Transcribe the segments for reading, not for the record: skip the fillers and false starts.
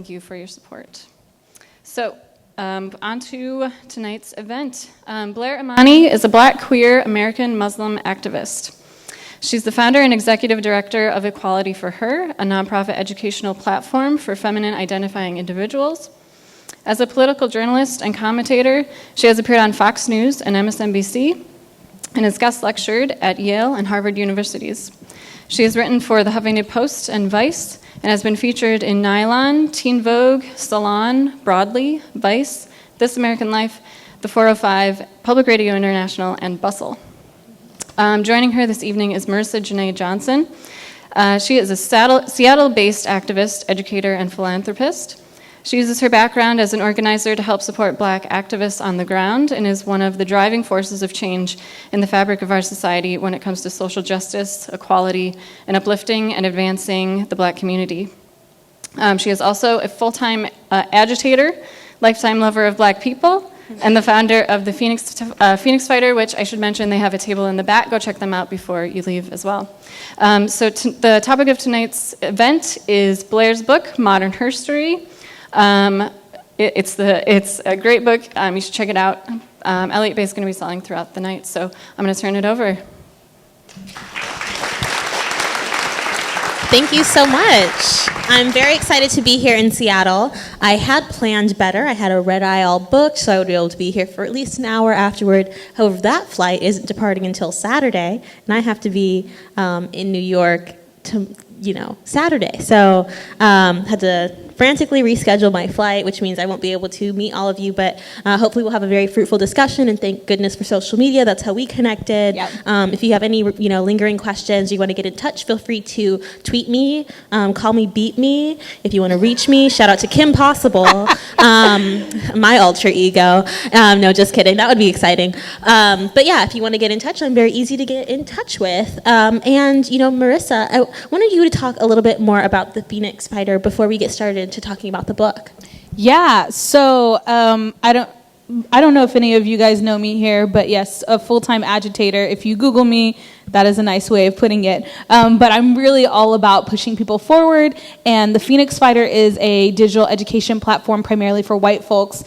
Thank you for your support. So, on to tonight's event. Blair Imani is a Black queer American Muslim activist. She's the founder and executive director of Equality for Her, a nonprofit educational platform for feminine identifying individuals. As a political journalist and commentator, she has appeared on Fox News and MSNBC and has guest lectured at Yale and Harvard universities. She has written for the Huffington Post and Vice and has been featured in Nylon, Teen Vogue, Salon, Broadly, Vice, This American Life, The 405, Public Radio International, and Bustle. Joining her this evening is Marissa Johnson. She is a Seattle-based activist, educator, and philanthropist. She uses her background as an organizer to help support Black activists on the ground and is one of the driving forces of change in the fabric of our society when it comes to social justice, equality, and uplifting and advancing the Black community. She is also a full-time agitator, lifetime lover of Black people, and the founder of the Phoenix Fighter, which I should mention they have a table in the back. Go check them out before you leave as well. The topic of tonight's event is Blair's book, Modern HerStory. It's a great book. You should check it out. Elliott Bay is going to be selling throughout the night, so I'm going to turn it over. Thank you so much. I'm very excited to be here in Seattle. I had planned better. I had a red eye all booked, so I would be able to be here for at least an hour afterward. However, that flight isn't departing until Saturday, and I have to be in New York Saturday. So had to frantically reschedule my flight, which means I won't be able to meet all of you, but hopefully we'll have a very fruitful discussion, and thank goodness for social media. That's how we connected. Yep. If you have any lingering questions, you want to get in touch, feel free to tweet me, call me, beat me. If you want to reach me, shout out to Kim Possible, my alter ego. No, just kidding. That would be exciting. But yeah, if you want to get in touch, I'm very easy to get in touch with. And Marissa, I wanted you to talk a little bit more about the Phoenix Fighter before we get started to talking about the book. Yeah, so I don't know if any of you guys know me here, but yes, a full-time agitator. If you Google me, that is a nice way of putting it. But I'm really all about pushing people forward, and the Phoenix Fighter is a digital education platform primarily for white folks,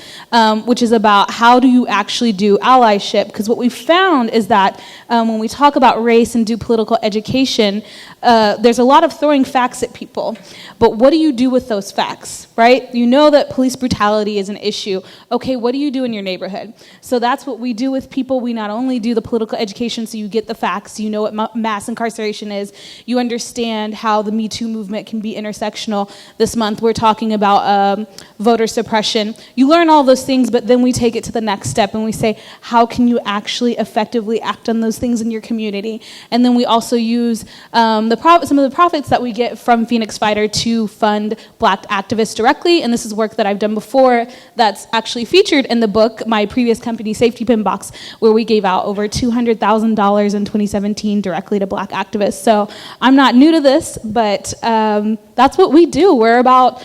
which is about how do you actually do allyship, because what we found is that when we talk about race and do political education, there's a lot of throwing facts at people, but what do you do with those facts, right? You know that police brutality is an issue. Okay, what do you do in your neighborhood? So that's what we do with people. We not only do the political education so you get the facts, you know what mass incarceration is, you understand how the Me Too movement can be intersectional. This month we're talking about voter suppression. You learn all those things, but then we take it to the next step and we say, how can you actually effectively act on those things in your community? And then we also use some of the profits that we get from Phoenix Fighter to fund Black activists directly, and this is work that I've done before that's actually featured in the book, my previous company, Safety Pin Box, where we gave out over $200,000 in 2017 directly to Black activists. So I'm not new to this, but that's what we do. We're about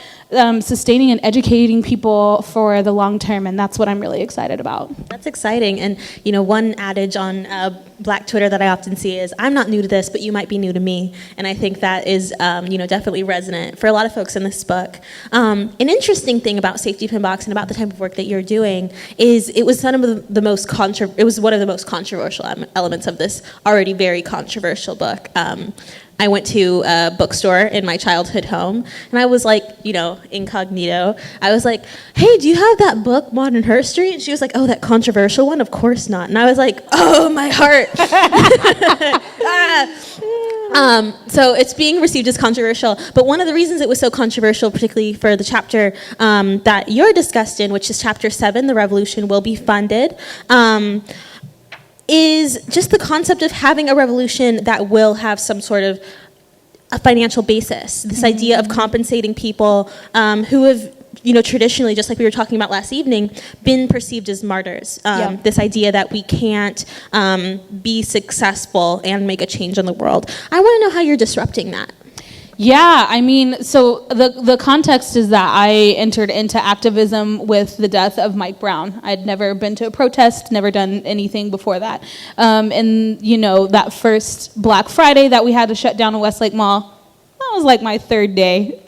sustaining and educating people for the long term, and that's what I'm really excited about. That's exciting. And one adage on Black Twitter that I often see is, I'm not new to this, but you might be new to me. And I think that is definitely resonant for a lot of folks in this book. An interesting thing about Safety Pin Box and about the type of work that you're doing is it was one of the most controversial elements of this already very controversial book. I went to a bookstore in my childhood home, and I was like, incognito. I was like, hey, do you have that book, Modern HerStory? And she was like, oh, that controversial one? Of course not. And I was like, oh, my heart. So it's being received as controversial. But one of the reasons it was so controversial, particularly for the chapter that you're discussed in, which is chapter 7, The Revolution Will Be Funded, is just the concept of having a revolution that will have some sort of a financial basis. This idea of compensating people who have, traditionally, just like we were talking about last evening, been perceived as martyrs. This idea that we can't be successful and make a change in the world. I want to know how you're disrupting that. Yeah, so the context is that I entered into activism with the death of Mike Brown. I'd never been to a protest, never done anything before that. And, that first Black Friday that we had to shut down a Westlake Mall, that was like my third day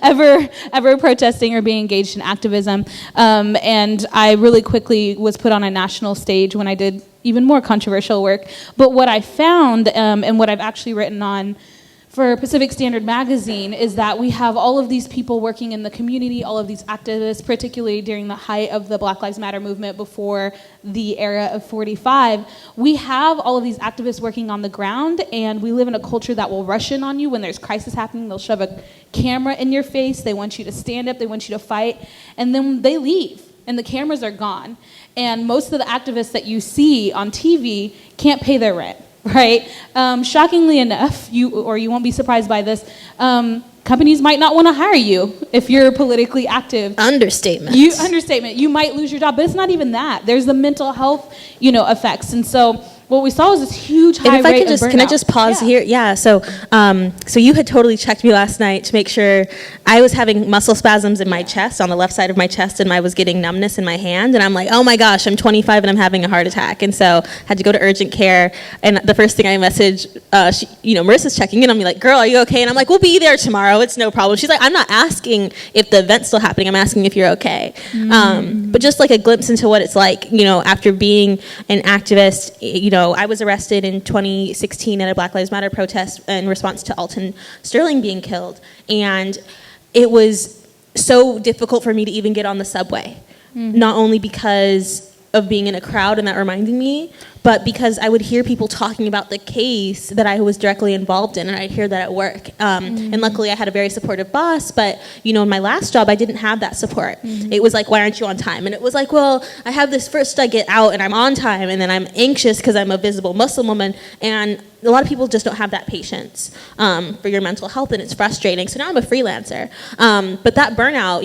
ever protesting or being engaged in activism. And I really quickly was put on a national stage when I did even more controversial work. But what I found, and what I've actually written on for Pacific Standard Magazine, is that we have all of these people working in the community, all of these activists, particularly during the height of the Black Lives Matter movement before the era of 45. We have all of these activists working on the ground, and we live in a culture that will rush in on you when there's crisis happening. They'll shove a camera in your face. They want you to stand up. They want you to fight. And then they leave, and the cameras are gone. And most of the activists that you see on TV can't pay their rent. Right? Shockingly enough, you won't be surprised by this, companies might not want to hire you if you're politically active. Understatement. You might lose your job, but it's not even that. There's the mental health, effects. And so what we saw was this huge high rate of burnout. Can I just pause here? Yeah. So you had totally checked me last night to make sure I was having muscle spasms in my chest, on the left side of my chest, and I was getting numbness in my hand. And I'm like, oh my gosh, I'm 25 and I'm having a heart attack. And so had to go to urgent care. And the first thing I messaged, Marissa's checking in on me like, girl, are you okay? And I'm like, we'll be there tomorrow. It's no problem. She's like, I'm not asking if the event's still happening. I'm asking if you're okay. But just like a glimpse into what it's like, after being an activist, I was arrested in 2016 at a Black Lives Matter protest in response to Alton Sterling being killed. And it was so difficult for me to even get on the subway, not only because of being in a crowd and that reminding me, but because I would hear people talking about the case that I was directly involved in, and I'd hear that at work. And luckily I had a very supportive boss, but in my last job I didn't have that support. It was like, why aren't you on time? And it was like, well, I have this first I get out and I'm on time, and then I'm anxious because I'm a visible Muslim woman, and a lot of people just don't have that patience for your mental health, and it's frustrating. So now I'm a freelancer. But that burnout,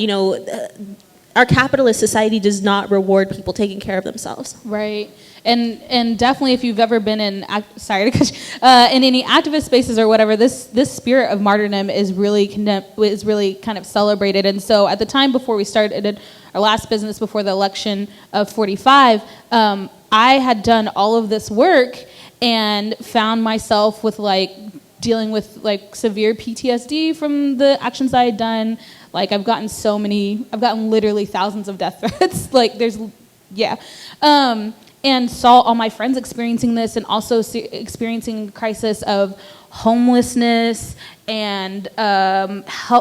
our capitalist society does not reward people taking care of themselves. Right. And definitely, if you've ever been in any activist spaces or whatever, this spirit of martyrdom is really kind of celebrated. And so, at the time before we started our last business before the election of 45, I had done all of this work and found myself with dealing with severe PTSD from the actions I had done. I've gotten literally thousands of death threats. And saw all my friends experiencing this, and also experiencing crisis of homelessness and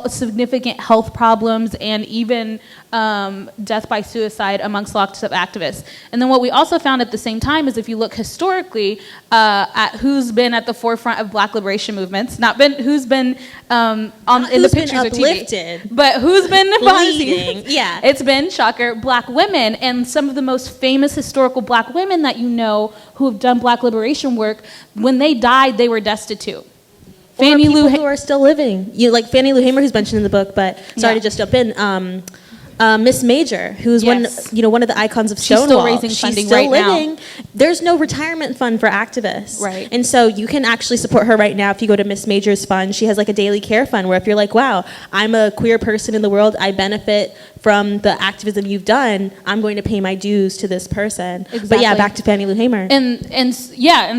significant health problems, and even death by suicide amongst lots of activists. And then what we also found at the same time is, if you look historically at who's been at the forefront of Black liberation movements, who's been in the pictures or TV, but who's been bleeding. Yeah, it's been, shocker, Black women. And some of the most famous historical Black women that who have done Black liberation work, when they died, they were destitute. Fannie Lou who are still living. Fannie Lou Hamer, who's mentioned in the book, but sorry to just jump in. Miss Major, who's one of the icons of Stonewall. She's still raising funding right now. There's no retirement fund for activists. Right. And so you can actually support her right now if you go to Miss Major's fund. She has a daily care fund where if you're like, wow, I'm a queer person in the world, I benefit from the activism you've done, I'm going to pay my dues to this person. Exactly. But yeah, back to Fannie Lou Hamer. And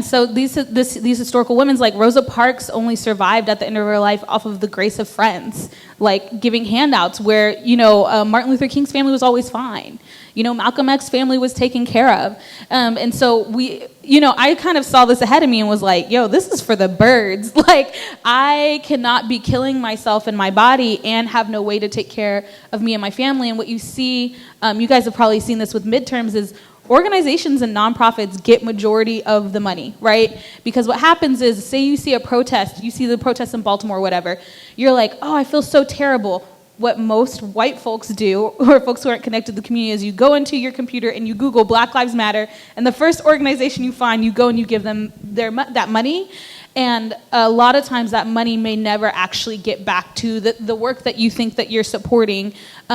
so these historical women's, like Rosa Parks, only survived at the end of her life off of the grace of friends, giving handouts, where Martin Luther King's family was always fine. Malcolm X's family was taken care of. And so I kind of saw this ahead of me and was like, yo, this is for the birds. I cannot be killing myself in my body and have no way to take care of me and my family. And what you see, you guys have probably seen this with midterms, is organizations and nonprofits get majority of the money, right? Because what happens is, say you see a protest, you see the protest in Baltimore or whatever, you're like, oh, I feel so terrible. What most white folks do, or folks who aren't connected to the community, is you go into your computer and you Google Black Lives Matter, and the first organization you find, you go and you give them that money. And a lot of times that money may never actually get back to the work that you think that you're supporting,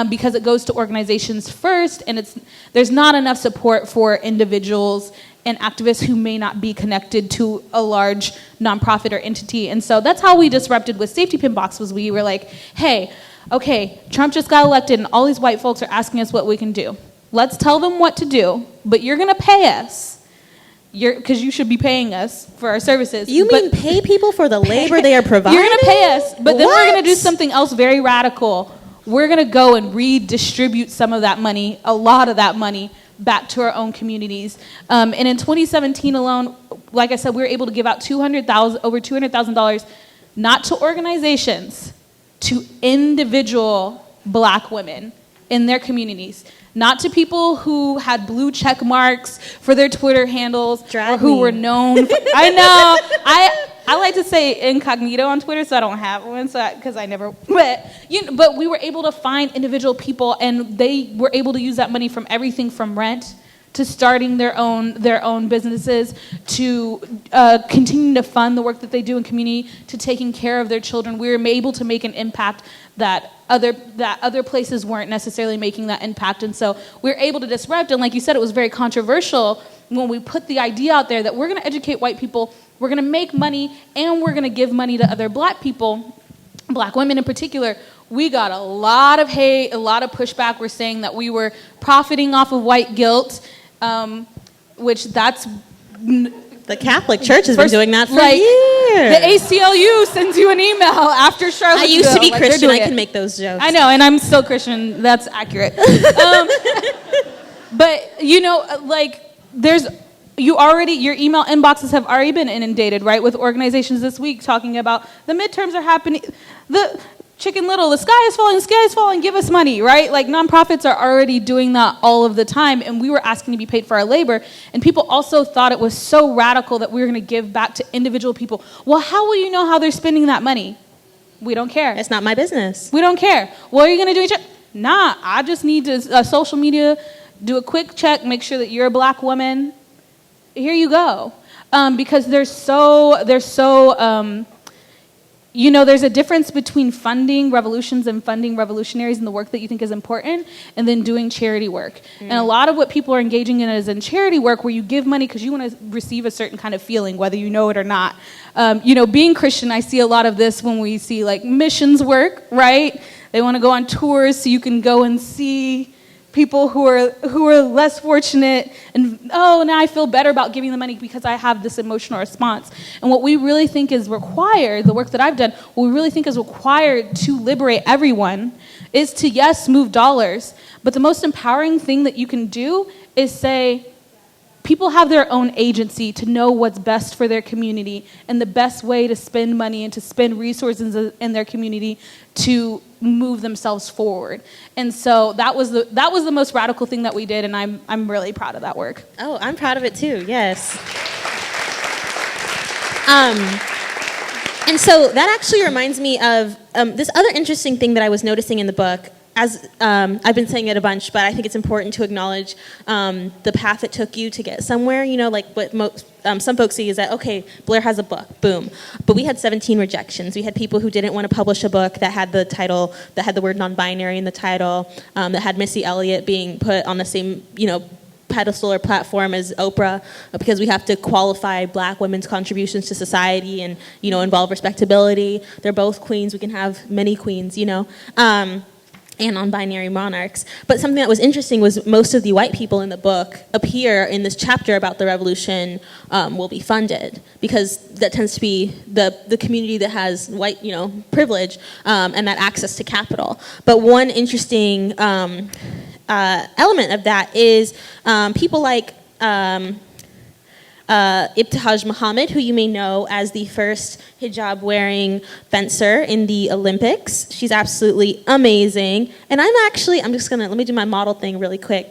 because it goes to organizations first, and there's not enough support for individuals and activists who may not be connected to a large nonprofit or entity. And so that's how we disrupted with Safety Pin Box. Was we were like, hey, okay, Trump just got elected and all these white folks are asking us what we can do. Let's tell them what to do, but you're gonna pay us because you should be paying us for our services. You mean pay people for the labor they are providing? You're going to pay us, but then we're going to do What? something else very radical. We're going to go and redistribute some of that money, a lot of that money, back to our own communities. And in 2017 alone, like I said, we were able to give out over $200,000, not to organizations, to individual Black women in their communities. Not to people who had blue check marks for their Twitter handles or who were known. I know. I like to say incognito on Twitter, so I don't have one, because I never. But we were able to find individual people, and they were able to use that money from everything from rent to starting their own businesses, to continuing to fund the work that they do in community, to taking care of their children. We were able to make an impact that other places weren't necessarily making that impact. And so we were able to disrupt, and like you said, it was very controversial when we put the idea out there that we're going to educate white people, we're going to make money, and we're going to give money to other Black people, Black women in particular. We got a lot of hate, a lot of pushback. We're saying that we were profiting off of white guilt, which that's... The Catholic Church has been doing that for years. The ACLU sends you an email after Charlottesville. I used to be Christian. I can make those jokes. I know, and I'm still Christian. That's accurate. But, your email inboxes have already been inundated, right, with organizations this week talking about the midterms are happening. The Chicken Little, the sky is falling, give us money, right? Like, nonprofits are already doing that all of the time, and we were asking to be paid for our labor, and people also thought it was so radical that we were going to give back to individual people. Well, how will you know how they're spending that money? We don't care. It's not my business. We don't care. What are you going to do? Nah, I just need to, social media, do a quick check, make sure that you're a Black woman. Here you go. Because there's a difference between funding revolutions and funding revolutionaries and the work that you think is important, and then doing charity work. And a lot of what people are engaging in is in charity work, where you give money because you want to receive a certain kind of feeling, whether you know it or not. Being Christian, I see a lot of this when we see like missions work, right? They want to go on tours so you can go and see people who are less fortunate, and now I feel better about giving the money because I have this emotional response. And what we really think is required, the work that I've done, what we really think is required to liberate everyone is to, yes, move dollars, but the most empowering thing that you can do is say, people have their own agency to know what's best for their community, and the best way to spend money and to spend resources in their community to move themselves forward. And so that was the most radical thing that we did, and I'm really proud of that work. Oh, I'm proud of it too. Yes. And so that actually reminds me of this other interesting thing that I was noticing in the book. As I've been saying it a bunch, but I think it's important to acknowledge the path it took you to get somewhere. Like what some folks see is that, okay, Blair has a book, boom. But we had 17 rejections. We had people who didn't want to publish a book that had the title, that had the word non-binary in the title, that had Missy Elliott being put on the same, pedestal or platform as Oprah, because we have to qualify Black women's contributions to society and, involve respectability. They're both queens. We can have many queens, and non-binary monarchs. But something that was interesting was most of the white people in the book appear in this chapter about the revolution will be funded, because that tends to be the community that has white, privilege and that access to capital. But one interesting element of that is people like Ibtihaj Muhammad, who you may know as the first hijab-wearing fencer in the Olympics. She's absolutely amazing. And let me do my model thing really quick.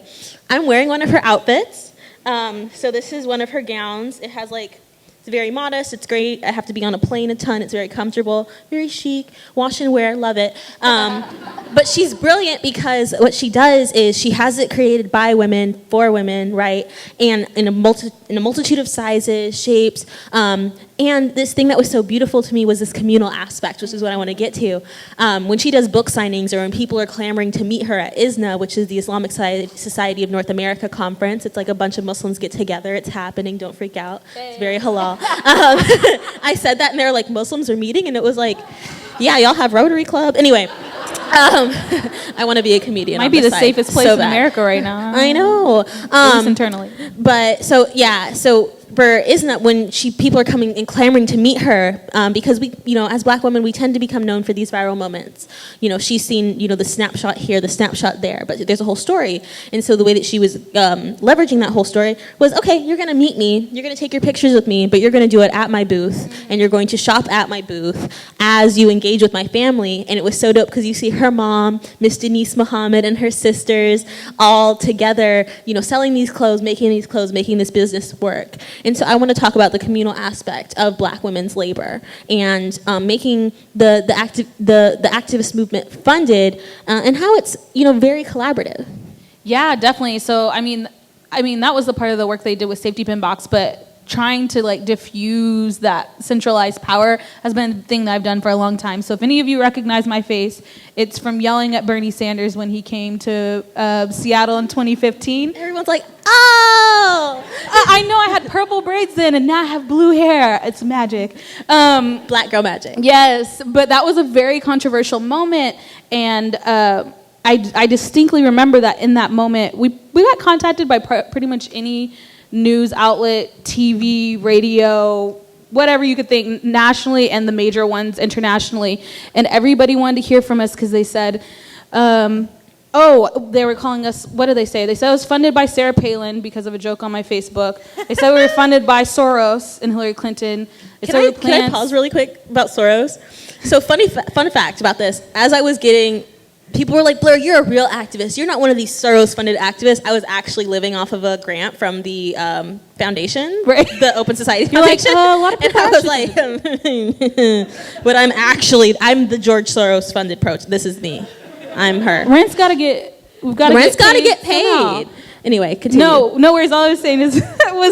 I'm wearing one of her outfits. So this is one of her gowns. It has it's very modest, it's great. I have to be on a plane a ton, it's very comfortable, very chic, wash and wear, love it. But she's brilliant because what she does is she has it created by women, for women, right? And in a multitude of sizes, shapes. And this thing that was so beautiful to me was this communal aspect, which is what I want to get to. When she does book signings, or when people are clamoring to meet her at ISNA, which is the Islamic Society of North America conference, it's like a bunch of Muslims get together, it's happening, don't freak out, it's very halal. I said that and they were like, Muslims are meeting? And it was like, yeah, y'all have Rotary Club? Anyway, I want to be a comedian. Might be the safest place in America right now. I know. At least internally. But so isn't that when people are coming and clamoring to meet her, because we, as Black women, we tend to become known for these viral moments. She's seen, the snapshot here, the snapshot there, but there's a whole story. And so the way that she was leveraging that whole story was, okay, you're going to meet me, you're going to take your pictures with me, but you're going to do it at my booth, and you're going to shop at my booth as you engage with my family. And it was so dope because you see her mom, Miss Denise Muhammad, and her sisters all together, selling these clothes, making this business work. And so I want to talk about the communal aspect of Black women's labor and making the activist movement funded and how it's very collaborative. Yeah, definitely. So I mean that was the part of the work they did with Safety Pin Box, but trying to diffuse that centralized power has been a thing that I've done for a long time. So if any of you recognize my face, it's from yelling at Bernie Sanders when he came to Seattle in 2015. Everyone's like, oh! I know I had purple braids then, and now I have blue hair. It's magic. Black girl magic. Yes, but that was a very controversial moment, and I distinctly remember that in that moment, we got contacted by pretty much any news outlet, TV, radio, whatever you could think, nationally and the major ones internationally. And everybody wanted to hear from us because they said, they were calling us, what did they say? They said it was funded by Sarah Palin because of a joke on my Facebook. They said we were funded by Soros and Hillary Clinton. Can I pause really quick about Soros? So fun fact about this, as I was getting, people were like, Blair, you're a real activist. You're not one of these Soros-funded activists. I was actually living off of a grant from the foundation, right. The Open Society Foundation. You're like, a lot of people and I was like, but I'm the George Soros-funded approach. This is me. I'm her. Rent's got to get paid. Anyway, continue. No worries. All I was saying was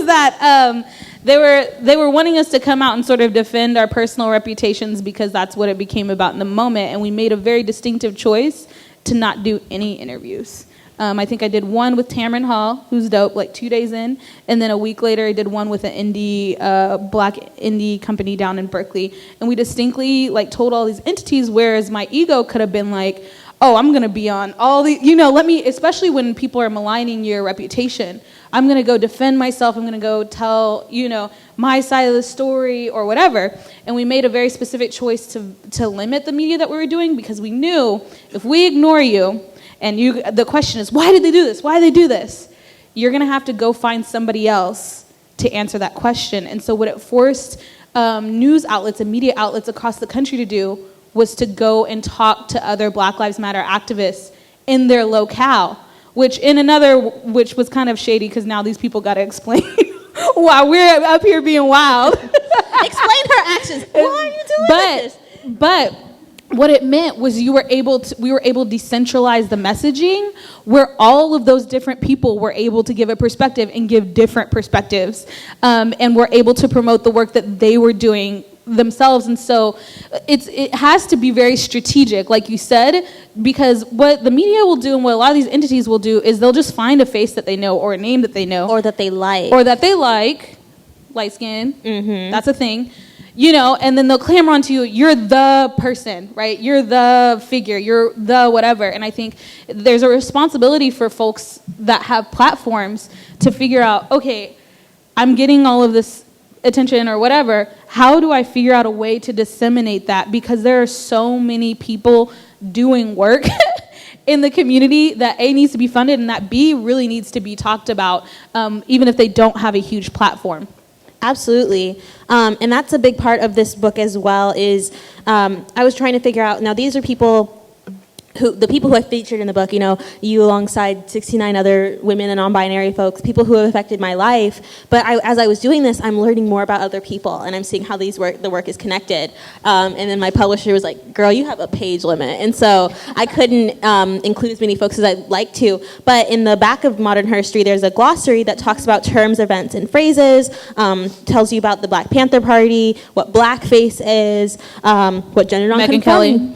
that they were wanting us to come out and sort of defend our personal reputations because that's what it became about in the moment, and we made a very distinctive choice to not do any interviews. I think I did one with Tamron Hall, who's dope, 2 days in, and then a week later I did one with an black indie company down in Berkeley, and we distinctly told all these entities, whereas my ego could have been like, oh, I'm going to be on all the, especially when people are maligning your reputation, I'm going to go defend myself, I'm going to go tell, my side of the story or whatever. And we made a very specific choice to limit the media that we were doing because we knew if we ignore you, and the question is, why did they do this? Why did they do this? You're going to have to go find somebody else to answer that question. And so what it forced news outlets and media outlets across the country to do was to go and talk to other Black Lives Matter activists in their locale, which was kind of shady because now these people got to explain why we're up here being wild. Explain her actions. Why are you doing this? But what it meant was we were able to decentralize the messaging where all of those different people were able to give a perspective and give different perspectives, and were able to promote the work that they were doing themselves. And so it has to be very strategic, like you said, because what the media will do and what a lot of these entities will do is they'll just find a face that they know or a name that they know or that they like light skin. That's a thing, and then they'll clamor onto you. You're the person, right? You're the figure, you're the whatever. And I think there's a responsibility for folks that have platforms to figure out, okay, I'm getting all of this attention or whatever, how do I figure out a way to disseminate that? Because there are so many people doing work in the community that A, needs to be funded, and that B, really needs to be talked about, even if they don't have a huge platform. Absolutely. And that's a big part of this book as well is I was trying to figure out, now these are the people who I featured in the book, you alongside 69 other women and non-binary folks, people who have affected my life. But as I was doing this, I'm learning more about other people, and I'm seeing how the work is connected. And then my publisher was like, girl, you have a page limit. And so I couldn't include as many folks as I'd like to. But in the back of Modern HerStory, there's a glossary that talks about terms, events, and phrases, tells you about the Black Panther Party, what blackface is, what gender non-conforming.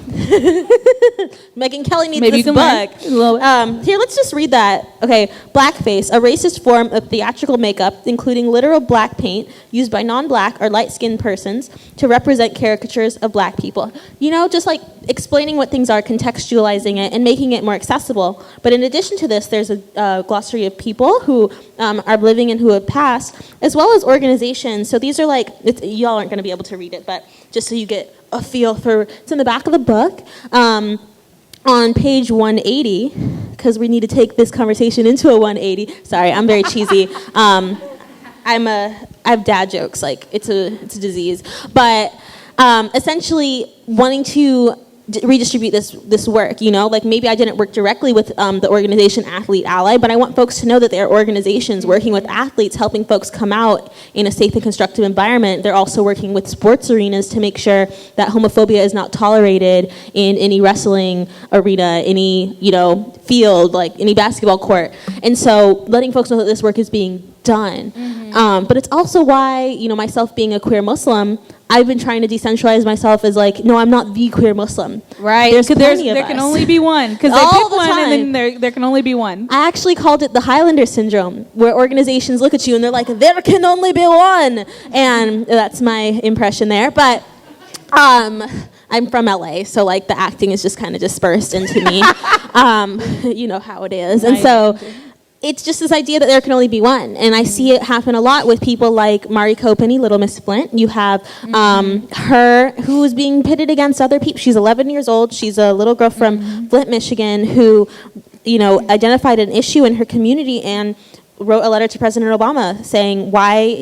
Megyn Kelly needs Maybe this you can book. learn a little bit. Here, let's just read that. Okay, blackface, a racist form of theatrical makeup, including literal black paint used by non-black or light-skinned persons to represent caricatures of black people. You know, just like explaining what things are, contextualizing it, and making it more accessible. But in addition to this, there's a glossary of people who are living and who have passed, as well as organizations. So these are like, y'all aren't going to be able to read it, but just so you get a feel for, it's in the back of the book. On page 180, because we need to take this conversation into a 180. Sorry, I'm very cheesy. I have dad jokes, like it's a disease. But essentially wanting to redistribute this work, you know, like maybe I didn't work directly with the organization Athlete Ally, but I want folks to know that there are organizations working with athletes, helping folks come out in a safe and constructive environment. They're also working with sports arenas to make sure that homophobia is not tolerated in any wrestling arena, any, you know, field, like any basketball court. And so letting folks know that this work is being done. But it's also why, you know, myself being a queer Muslim, I've been trying to decentralize myself as like, no, I'm not the queer Muslim. Right. There can only be one. Because they pick one and then there can only be one. I actually called it the Highlander syndrome, where organizations look at you and they're like, there can only be one. And that's my impression there. But I'm from LA, so like the acting is just kind of dispersed into me. You know how it is. And so it's just this idea that there can only be one. And I see it happen a lot with people like Mari Copeny, Little Miss Flint. You have her who's being pitted against other people. She's 11 years old. She's a little girl from Flint, Michigan, who, you know, identified an issue in her community and wrote a letter to President Obama saying, why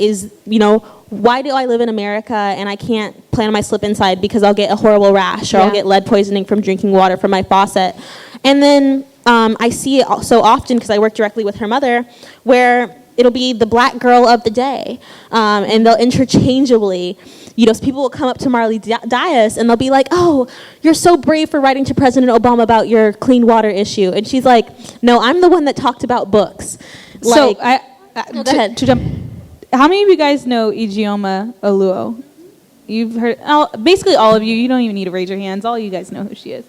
do I live in America and I can't plan my slip inside because I'll get a horrible rash or I'll get lead poisoning from drinking water from my faucet. And then I see it so often because I work directly with her mother, where it'll be the black girl of the day, and they'll interchangeably, you know, people will come up to Marley Dias and they'll be like, oh, you're so brave for writing to President Obama about your clean water issue. And she's like, no, I'm the one that talked about books. So go ahead. To jump, how many of you guys know Ijeoma Oluo? You've heard, basically all of you. You don't even need to raise your hands. All you guys know who she is.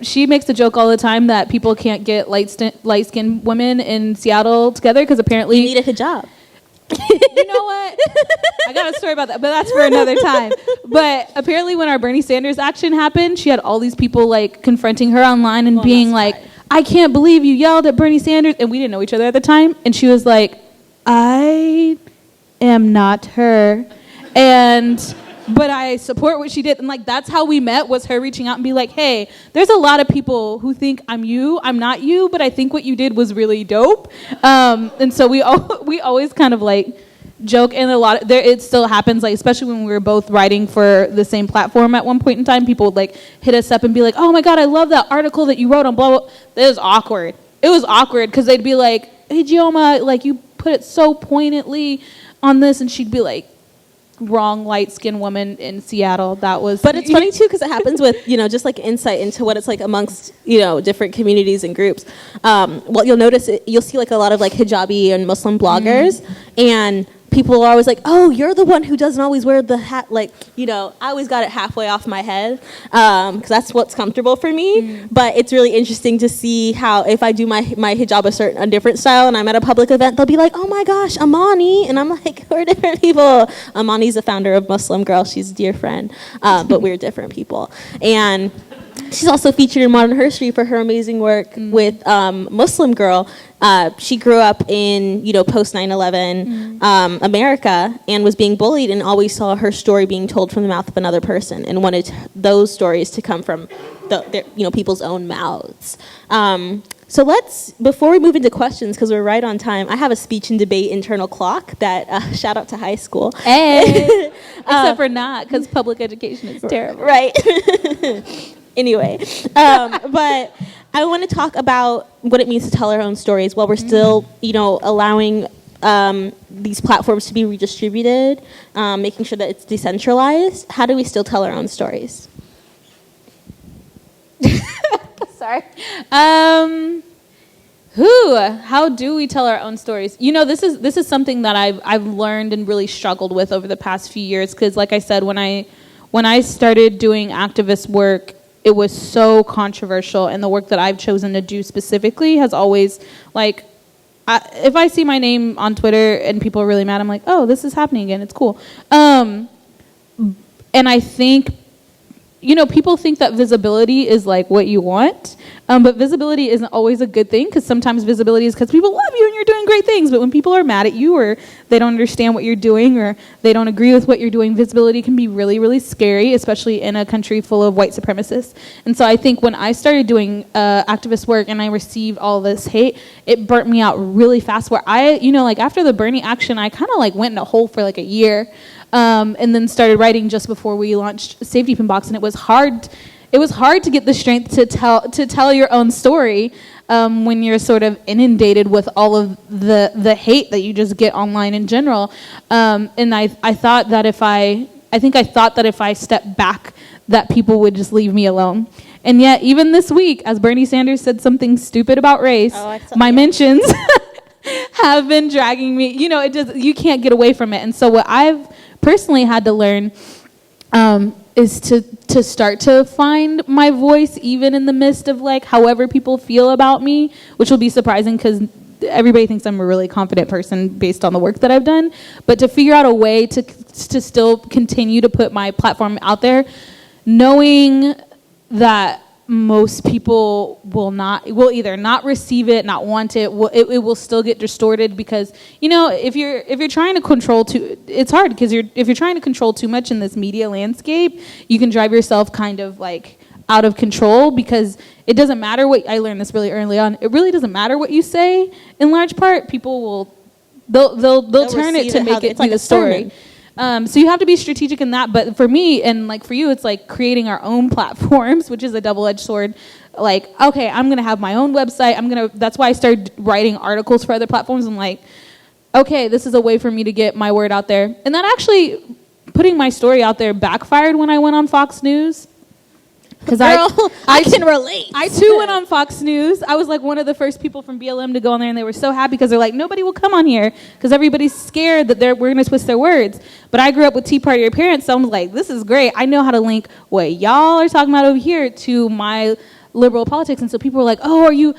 She makes the joke all the time that people can't get light-skinned women in Seattle together because apparently... You need a hijab. You know what? I got a story about that, but that's for another time. But apparently when our Bernie Sanders action happened, she had all these people like confronting her online and being like, I can't believe you yelled at Bernie Sanders. And we didn't know each other at the time. And she was like, I am not her. But I support what she did. And like, that's how we met, was her reaching out and be like, hey, there's a lot of people who think I'm you, I'm not you, but I think what you did was really dope. And so we always kind of like joke, and it still happens, like especially when we were both writing for the same platform at one point in time, people would like hit us up and be like, oh my God, I love that article that you wrote on blah, blah. It was awkward. It was awkward because they'd be like, hey, Gioma, like you put it so poignantly on this, and she'd be like, wrong light-skinned woman in Seattle. That was... But it's funny, too, because it happens with, you know, just like insight into what it's like amongst, you know, different communities and groups. Well, you'll notice, you'll see like a lot of like hijabi and Muslim bloggers, and people are always like, oh, you're the one who doesn't always wear the hat. Like, you know, I always got it halfway off my head because that's what's comfortable for me. But it's really interesting to see how if I do my hijab a different style and I'm at a public event, they'll be like, oh my gosh, Imani. And I'm like, we're different people. Imani's the founder of Muslim Girl. She's a dear friend. But we're different people. And she's also featured in Modern HerStory for her amazing work with Muslim Girl. She grew up in, you know, post 9/11 America and was being bullied, and always saw her story being told from the mouth of another person, and wanted those stories to come from people's own mouths. So let's, before we move into questions, because we're right on time, I have a speech and debate internal clock that, shout out to high school. Hey. Except for not, because public education is terrible. Right. Anyway, but I want to talk about what it means to tell our own stories while we're still, you know, allowing these platforms to be redistributed, making sure that it's decentralized. How do we still tell our own stories? Sorry. How do we tell our own stories? You know, this is something that I've learned and really struggled with over the past few years, because like I said, when I started doing activist work, it was so controversial, and the work that I've chosen to do specifically has always, like, if I see my name on Twitter and people are really mad, I'm like, oh, this is happening again. It's cool. And I think, people think that visibility is like what you want, but visibility isn't always a good thing, because sometimes visibility is because people love you and you're doing great things, but when people are mad at you or they don't understand what you're doing or they don't agree with what you're doing, visibility can be really, really scary, especially in a country full of white supremacists. And so I think when I started doing activist work and I received all this hate, it burnt me out really fast, where I, like after the Bernie action, I kind of like went in a hole for like a year. And then started writing just before we launched Safety Pin Box, and it was hard. It was hard to get the strength to tell your own story when you're sort of inundated with all of the hate that you just get online in general. And I thought that if I thought that if I stepped back, that people would just leave me alone. And yet, even this week, as Bernie Sanders said something stupid about race, my mentions have been dragging me. You can't get away from it. And so what I've personally had to learn is to start to find my voice, even in the midst of like however people feel about me, which will be surprising because everybody thinks I'm a really confident person based on the work that I've done. But to figure out a way to still continue to put my platform out there, knowing that most people will either not receive it, not want it. It will still get distorted because if you're trying to control it's hard because if you're trying to control too much in this media landscape, you can drive yourself kind of like out of control, because it doesn't matter what I learned this really early on. It really doesn't matter what you say. In large part, people they'll turn it to make it be the story. So you have to be strategic in that. But for me and like for you, it's like creating our own platforms, which is a double-edged sword. Like, okay, I'm going to have my own website. That's why I started writing articles for other platforms. I'm like, okay, this is a way for me to get my word out there. And that actually, putting my story out there backfired when I went on Fox News. Because I can relate. I too went on Fox News. I was like one of the first people from BLM to go on there, and they were so happy because they're like, nobody will come on here because everybody's scared that we're going to twist their words. But I grew up with Tea Party parents, so I'm like, this is great. I know how to link what y'all are talking about over here to my liberal politics. And so people were like, oh, are you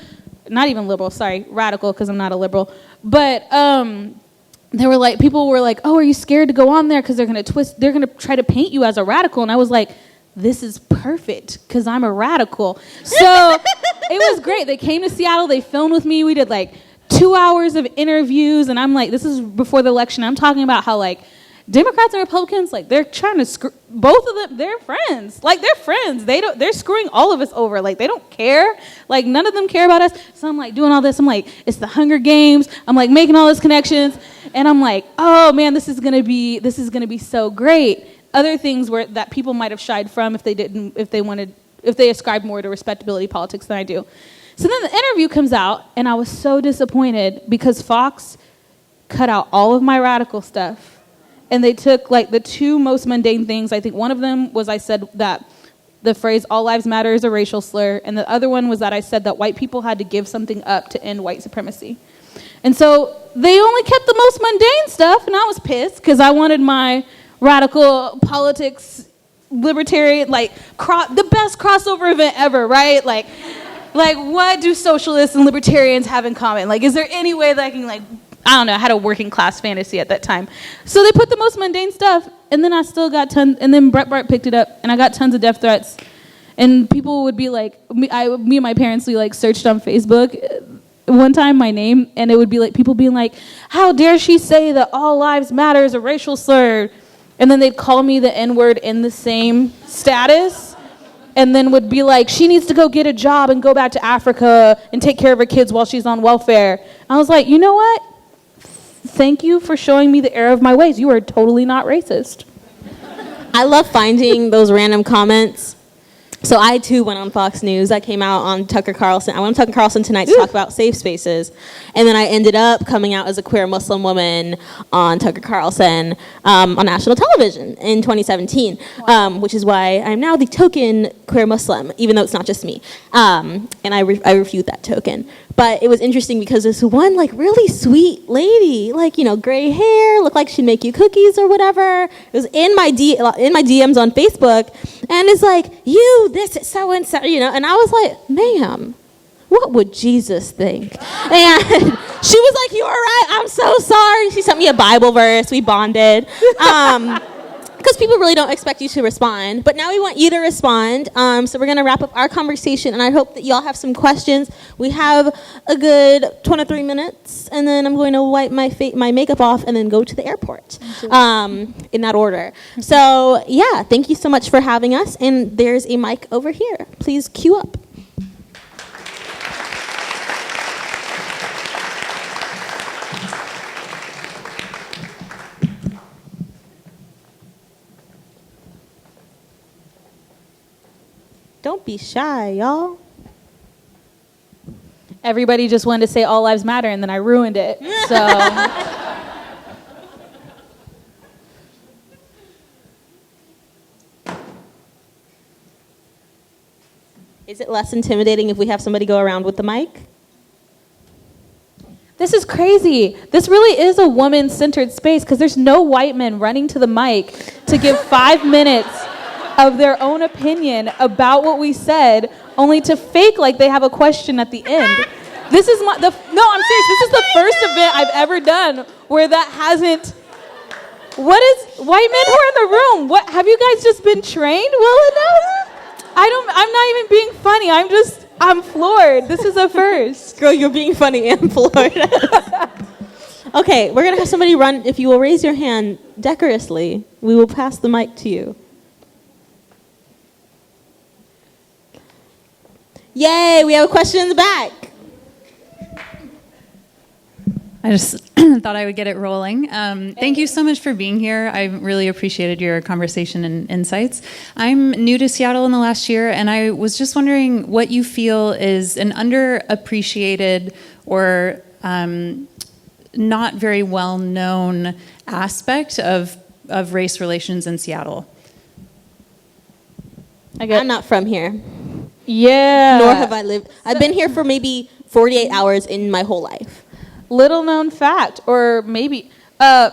not even liberal? Sorry, radical, because I'm not a liberal. But people were like, oh, are you scared to go on there because they're going to try to paint you as a radical? And I was like, this is perfect because I'm a radical. So it was great. They came to Seattle. They filmed with me. We did like 2 hours of interviews. And I'm like, this is before the election. I'm talking about how like Democrats and Republicans, like they're trying to both of them, they're friends. Like they're friends. They're screwing all of us over. Like they don't care. Like none of them care about us. So I'm like doing all this. I'm like, it's the Hunger Games. I'm like making all these connections. And I'm like, oh man, this is gonna be so great. Other things that people might have shied from if they ascribed more to respectability politics than I do. So then the interview comes out, and I was so disappointed because Fox cut out all of my radical stuff, and they took like the two most mundane things. I think one of them was I said that the phrase "all lives matter" is a racial slur, and the other one was that I said that white people had to give something up to end white supremacy. And so they only kept the most mundane stuff, and I was pissed because I wanted my radical politics, libertarian, like the best crossover event ever, right? Like what do socialists and libertarians have in common? Like, is there any way that I can I don't know, I had a working class fantasy at that time. So they put the most mundane stuff, and then I still got and then Breitbart picked it up, and I got tons of death threats. And people would be like, me and my parents, we like searched on Facebook one time my name, and it would be like people being like, how dare she say that all lives matter is a racial slur? And then they'd call me the N-word in the same status, and then would be like, she needs to go get a job and go back to Africa and take care of her kids while she's on welfare. I was like, you know what? Thank you for showing me the error of my ways. You are totally not racist. I love finding those random comments. So I, too, went on Fox News. I came out on Tucker Carlson. I went on Tucker Carlson tonight to talk about safe spaces. And then I ended up coming out as a queer Muslim woman on Tucker Carlson on national television in 2017, which is why I'm now the token queer Muslim, even though it's not just me. And I refute that token. But it was interesting because this one, like, really sweet lady, like, gray hair, looked like she'd make you cookies or whatever. It was in my DMs on Facebook, and it's like, you this is so-and-so, and I was like, ma'am, what would Jesus think? And she was like, you are right, I'm so sorry. She sent me a Bible verse, we bonded. Because people really don't expect you to respond. But now we want you to respond. So we're going to wrap up our conversation, and I hope that y'all have some questions. We have a good 23 minutes, and then I'm going to wipe my makeup off and then go to the airport in that order. So, yeah, thank you so much for having us. And there's a mic over here. Please queue up. Don't be shy, y'all. Everybody just wanted to say all lives matter, and then I ruined it. So Is it less intimidating if we have somebody go around with the mic? this is crazy. This really is a woman-centered space because there's no white men running to the mic to give 5 minutes of their own opinion about what we said, only to fake like they have a question at the end. I'm serious. This is the first event I've ever done where that hasn't. What is white men who are in the room? What have you guys just been trained well enough? I'm not even being funny. I'm floored. This is a first. Girl, you're being funny and floored. Okay, we're going to have somebody run. If you will raise your hand decorously, we will pass the mic to you. Yay, we have a question in the back. I just thought I would get it rolling. Thank you so much for being here. I really appreciated your conversation and insights. I'm new to Seattle in the last year, and I was just wondering what you feel is an underappreciated or not very well-known aspect of race relations in Seattle. I'm not from here. Yeah. Nor have I lived. I've been here for maybe 48 hours in my whole life. Little known fact, or maybe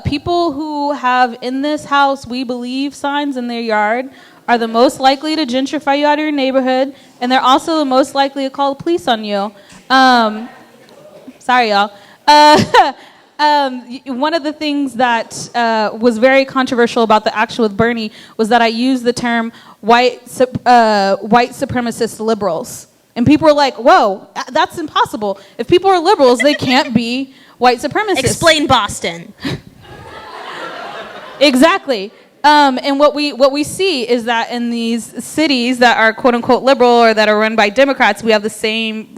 people who have "in this house we believe" signs in their yard are the most likely to gentrify you out of your neighborhood, and they're also the most likely to call the police on you. Sorry, y'all. One of the things that was very controversial about the action with Bernie was that I used the term white supremacist liberals. And people were like, whoa, that's impossible. If people are liberals, they can't be white supremacists. Explain Boston. Exactly. And what we see is that in these cities that are quote unquote liberal or that are run by Democrats, we have the same,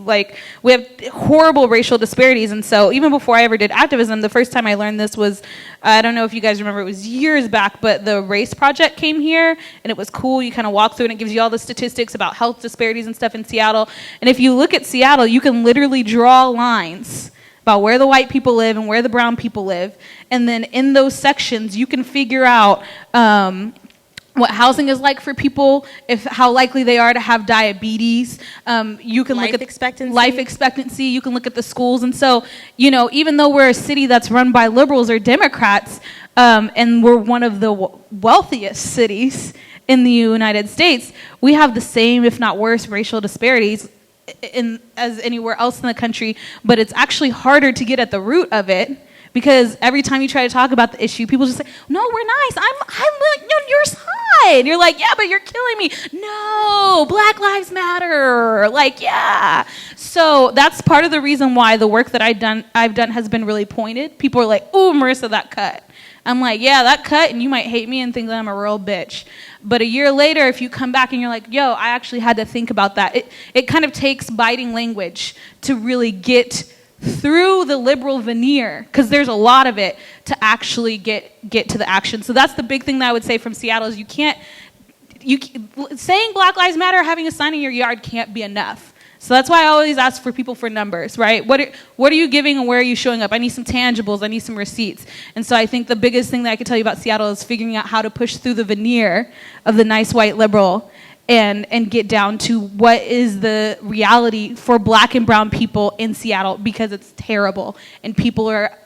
we have horrible racial disparities. And so even before I ever did activism, the first time I learned this was, I don't know if you guys remember, it was years back, but the Race Project came here and it was cool. You kind of walk through and it gives you all the statistics about health disparities and stuff in Seattle. And if you look at Seattle, you can literally draw lines about where the white people live and where the brown people live. And then in those sections, you can figure out what housing is like for people, how likely they are to have diabetes. You can look at life expectancy. You can look at the schools. And so, even though we're a city that's run by liberals or Democrats, and we're one of the wealthiest cities in the United States, we have the same, if not worse, racial disparities as anywhere else in the country, but it's actually harder to get at the root of it because every time you try to talk about the issue, people just say, no, we're nice. I'm on your side. You're like, yeah, but you're killing me. No, Black Lives Matter. Yeah. So that's part of the reason why the work that I've done has been really pointed. People are like, ooh, Marissa, that cut. I'm like, yeah, that cut, and you might hate me and think that I'm a real bitch. But a year later, if you come back and you're like, yo, I actually had to think about that. It kind of takes biting language to really get through the liberal veneer, because there's a lot of it, to actually get to the action. So that's the big thing that I would say from Seattle is saying Black Lives Matter, having a sign in your yard can't be enough. So that's why I always ask for people for numbers, right? What are you giving and where are you showing up? I need some tangibles. I need some receipts. And so I think the biggest thing that I can tell you about Seattle is figuring out how to push through the veneer of the nice white liberal and get down to what is the reality for Black and brown people in Seattle, because it's terrible and people are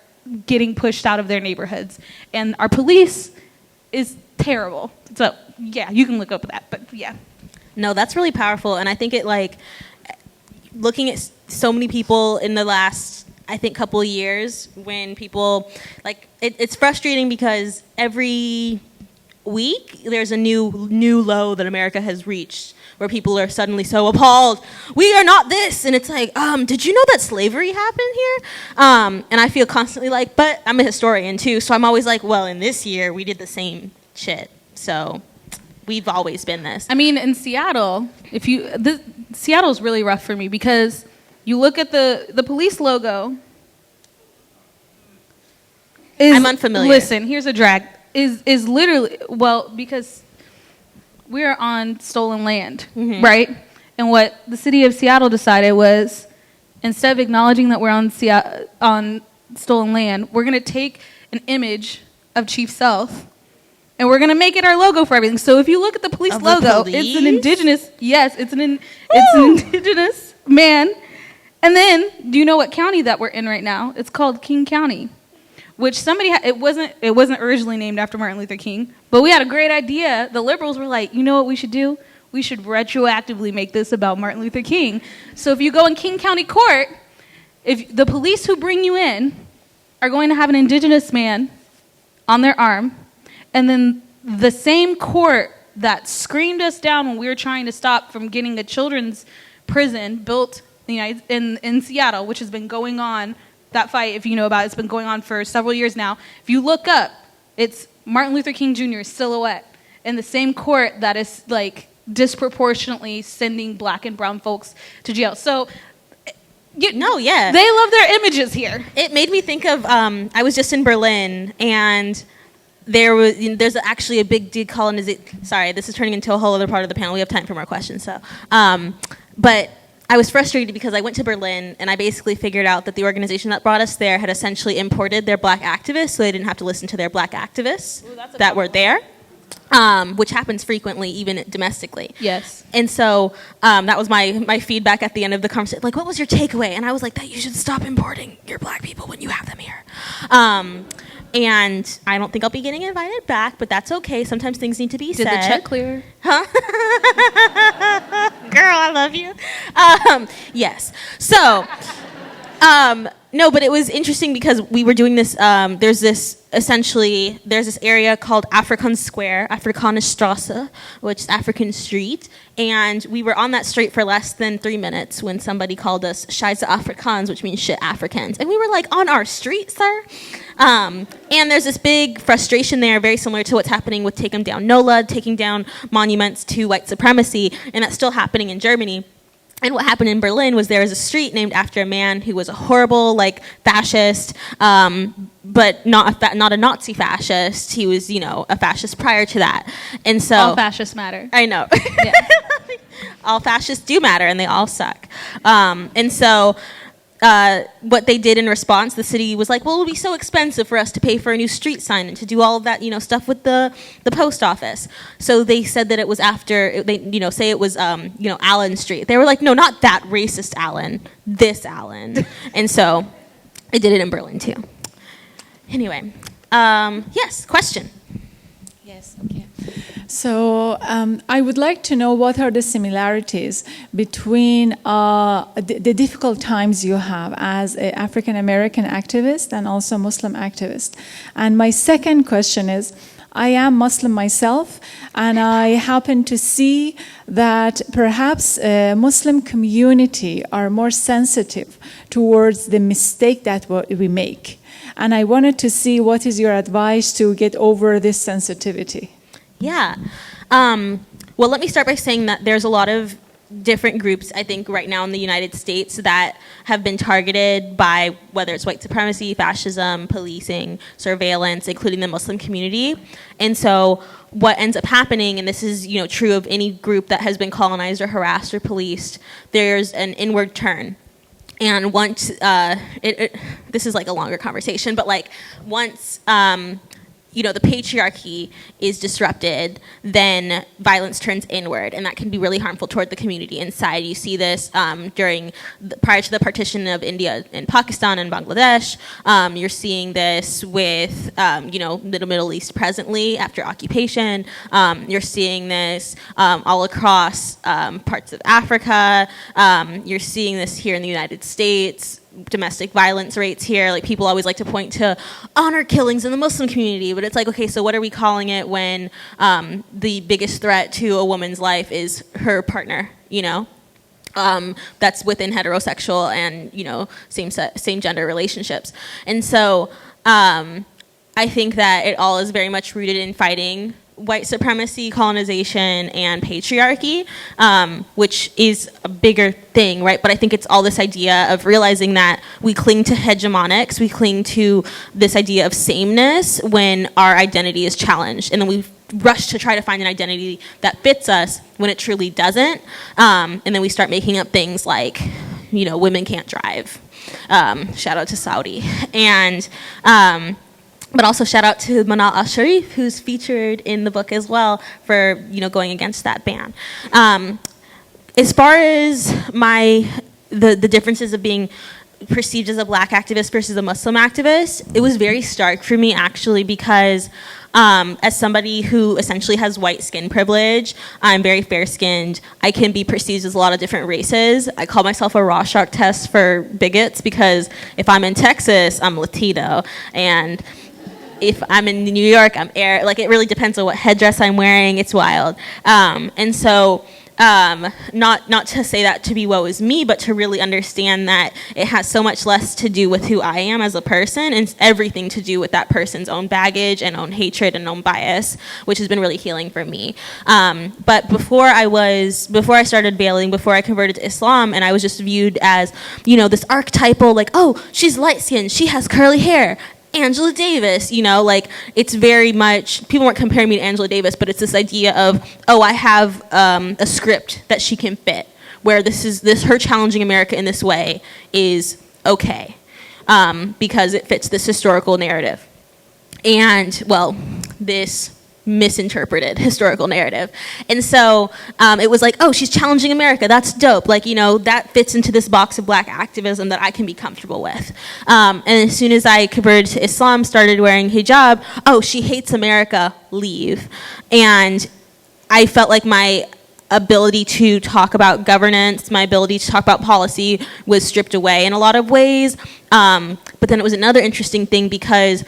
getting pushed out of their neighborhoods. And our police is terrible. So, yeah, you can look up that, but yeah. No, that's really powerful. And I think it, like, looking at so many people in the last, I think, couple of years, when people, like, it's frustrating because every week there's a new low that America has reached, where people are suddenly so appalled. We are not this. And it's like, did you know that slavery happened here? And I feel constantly like, but I'm a historian too, so I'm always like, well, in this year we did the same shit. So we've always been this. I mean, in Seattle, Seattle's really rough for me because you look at the police logo. I'm unfamiliar. Listen, here's a drag. Is literally, well, because we're on stolen land, right? And what the city of Seattle decided was, instead of acknowledging that we're on stolen land, we're going to take an image of Chief Sealth and we're going to make it our logo for everything. So if you look at the police logo, it's an indigenous, it's an indigenous man. And then, do you know what county that we're in right now? It's called King County, which it wasn't originally named after Martin Luther King, but we had a great idea. The liberals were like, you know what we should do? We should retroactively make this about Martin Luther King. So if you go in King County Court, if the police who bring you in are going to have an indigenous man on their arm, and then the same court that screamed us down when we were trying to stop from getting a children's prison built in Seattle, which has been going on, that fight, if you know about it, it's been going on for several years now. If you look up, it's Martin Luther King Jr.'s silhouette in the same court that is, like, disproportionately sending black and brown folks to jail. So, they love their images here. It made me think of, I was just in Berlin, and there's actually a big decolonization. Sorry, this is turning into a whole other part of the panel. We have time for more questions. So, but I was frustrated because I went to Berlin and I basically figured out that the organization that brought us there had essentially imported their black activists, so they didn't have to listen to their black activists that were there, which happens frequently, even domestically. Yes. And so that was my feedback at the end of the conversation. Like, what was your takeaway? And I was like, that you should stop importing your black people when you have them here. And I don't think I'll be getting invited back, but that's okay. Sometimes things need to be said. Did the check clear? Huh? Girl, I love you. Yes. So, no, but it was interesting because we were doing this. There's this area called Afrikaans Square, Afrikaanstrasse, which is African Street. And we were on that street for less than 3 minutes when somebody called us Scheisse Afrikaans, which means shit Africans. And we were like, on our street, sir? And there's this big frustration there, very similar to what's happening with taking down NOLA, taking down monuments to white supremacy, and that's still happening in Germany. And what happened in Berlin was there was a street named after a man who was a horrible, like, fascist, but not a Nazi fascist. He was, a fascist prior to that. And so all fascists matter. I know. Yeah. All fascists do matter, and they all suck. And so what they did in response, the city was like, well, it'll be so expensive for us to pay for a new street sign and to do all of that, stuff with the post office. So they said that it was after, say it was, Allen Street. They were like, no, not that racist Allen, this Allen. And so they did it in Berlin, too. Anyway, yes, question. Yes, okay. So I would like to know what are the similarities between the difficult times you have as an African American activist and also Muslim activist. And my second question is, I am Muslim myself, and I happen to see that perhaps Muslim community are more sensitive towards the mistake that we make. And I wanted to see what is your advice to get over this sensitivity. Yeah. Well, let me start by saying that there's a lot of different groups, I think, right now in the United States that have been targeted by whether it's white supremacy, fascism, policing, surveillance, including the Muslim community. And so what ends up happening, and this is true of any group that has been colonized or harassed or policed, there's an inward turn. And once, this is like a longer conversation, but like once the patriarchy is disrupted, then violence turns inward, and that can be really harmful toward the community inside. You see this prior to the partition of India and Pakistan and Bangladesh. You're seeing this with the Middle East presently after occupation. You're seeing this all across parts of Africa. You're seeing this here in the United States. Domestic violence rates here, like people always like to point to honor killings in the Muslim community, but it's like, okay, so what are we calling it when the biggest threat to a woman's life is her partner, that's within heterosexual and, same gender relationships. And so I think that it all is very much rooted in fighting white supremacy, colonization, and patriarchy, which is a bigger thing, right? But I think it's all this idea of realizing that we cling to hegemonics, we cling to this idea of sameness when our identity is challenged, and then we rush to try to find an identity that fits us when it truly doesn't, and then we start making up things like, women can't drive. Shout out to Saudi. And but also shout out to Manal al-Sharif, who's featured in the book as well for going against that ban. As far as the differences of being perceived as a black activist versus a Muslim activist, it was very stark for me actually because as somebody who essentially has white skin privilege, I'm very fair-skinned. I can be perceived as a lot of different races. I call myself a Rorschach test for bigots because if I'm in Texas, I'm Latino, and if I'm in New York, I'm Arab. Like, it really depends on what headdress I'm wearing. It's wild. And so not to say that to be woe is me, but to really understand that it has so much less to do with who I am as a person and everything to do with that person's own baggage and own hatred and own bias, which has been really healing for me. But before I started bailing, before I converted to Islam, and I was just viewed as, this archetypal, like, oh, she's light-skinned, she has curly hair, Angela Davis, it's very much, people weren't comparing me to Angela Davis, but it's this idea of, oh, I have a script that she can fit, where her challenging America in this way is okay, because it fits this historical narrative. And, well, this misinterpreted historical narrative. And so it was like, oh, she's challenging America. That's dope. Like, that fits into this box of black activism that I can be comfortable with. And as soon as I converted to Islam, started wearing hijab, oh, she hates America, leave. And I felt like my ability to talk about governance, my ability to talk about policy was stripped away in a lot of ways. But then it was another interesting thing because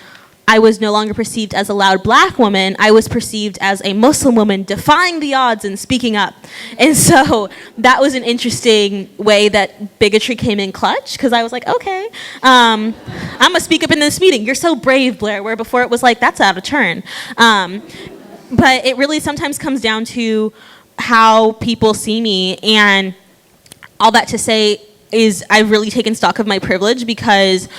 I was no longer perceived as a loud black woman. I was perceived as a Muslim woman defying the odds and speaking up. And so that was an interesting way that bigotry came in clutch, because I was like, okay, I'm going to speak up in this meeting. You're so brave, Blair, where before it was like, that's out of turn. But it really sometimes comes down to how people see me, and all that to say is I've really taken stock of my privilege because